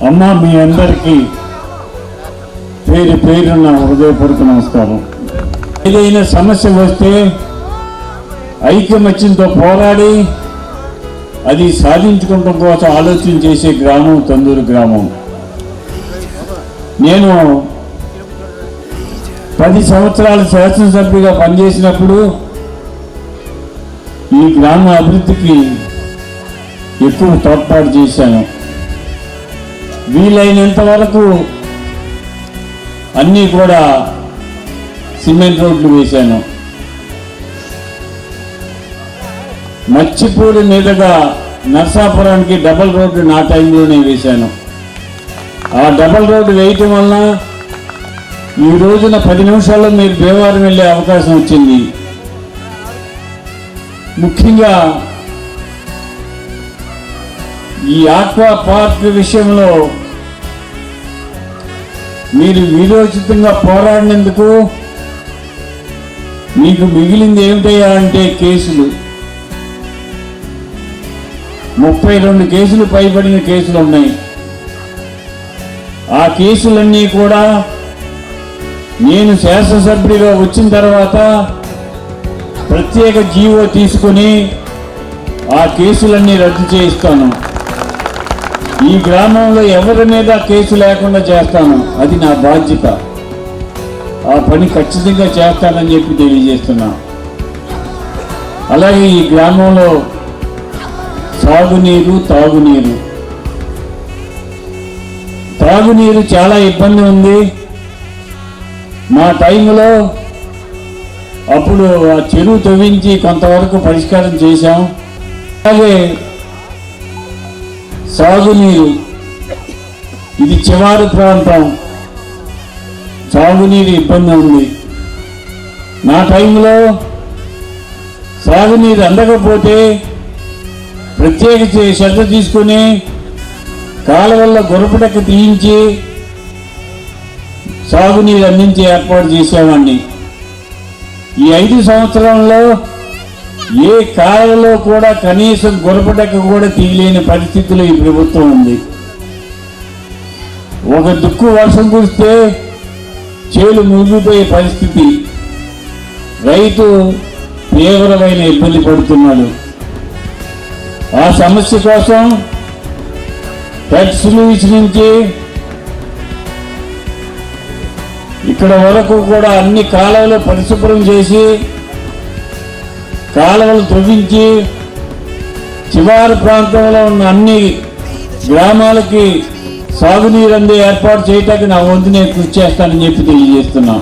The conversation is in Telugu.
అమ్మ మీ అందరికీ పేరు పేరున్న హృదయపూర్వక నమస్కారం. ఏదైనా సమస్య వస్తే ఐకమత్యంతో పోరాడి అది సాధించుకోవడం కోసం ఆలోచన చేసే గ్రామం తందూరు గ్రామం. నేను 10 సంవత్సరాలు శాసనసభ్యుగా పనిచేసినప్పుడు ఈ గ్రామ అభివృద్ధికి ఎక్కువ తోడ్పాటు చేశాను. వీలైనంత వరకు అన్నీ కూడా సిమెంట్ రోడ్లు వేశాను. మచ్చిపూడి మీదుగా నర్సాపురానికి డబల్ రోడ్డు నా టైంలోనే వేశాను. ఆ డబల్ రోడ్డు వేయటం వలన ఈ రోజున 10 నిమిషాల్లో మీరు దేవారం వెళ్ళే అవకాశం వచ్చింది. ముఖ్యంగా ఈ ఆక్వా పార్క్ విషయంలో మీరు వీరోచితంగా పోరాడినందుకు మీకు మిగిలింది ఏమిటయ్యా అంటే కేసులు. 32 కేసులు పైబడిన కేసులు ఉన్నాయి. ఆ కేసులన్నీ కూడా నేను శాసనసభ్యుడిగా వచ్చిన తర్వాత ప్రత్యేక జీవో తీసుకుని ఆ కేసులన్నీ రద్దు చేయిస్తాను. ఈ గ్రామంలో ఎవరి మీద కేసు లేకుండా చేస్తాను. అది నా బాధ్యత. ఆ పని ఖచ్చితంగా చేస్తానని చెప్పి తెలియజేస్తున్నా. అలాగే ఈ గ్రామంలో సాగునీరు తాగునీరు చాలా ఇబ్బంది ఉంది. మా టైంలో అప్పుడు ఆ చెరువు తవ్వించి కొంతవరకు పరిష్కారం చేశాం. అలాగే సాగునీరు, ఇది చివరి ప్రాంతం, సాగునీరు ఇబ్బంది ఉంది. నా టైంలో సాగునీరు అందకపోతే ప్రత్యేక శ్రద్ధ తీసుకుని కాలువల్లో గొరపడెక్క తీయించి సాగునీరు అందించే ఏర్పాటు చేసేవాడిని. ఈ 5 సంవత్సరాల్లో ఏ కాలంలో కూడా కనీసం గొరపడెక్క కూడా తీయలేని పరిస్థితిలో ఈ ప్రభుత్వం ఉంది. ఒక దుక్కు వర్షం కురిస్తే చేలు మునిగిపోయే పరిస్థితి. రైతు తీవ్రమైన ఇబ్బంది పడుతున్నాడు. ఆ సమస్య కోసం ట్యాక్సులు నుంచి ఇక్కడ వరకు కూడా అన్ని కాలువలు పరిశుభ్రం చేసి కాలువలు తవ్వించి చివరి ప్రాంతంలో ఉన్న అన్ని గ్రామాలకి సాగునీరు అందే ఏర్పాటు చేయటానికి నా వంతు నేను కృషి చేస్తానని చెప్పి తెలియజేస్తున్నా.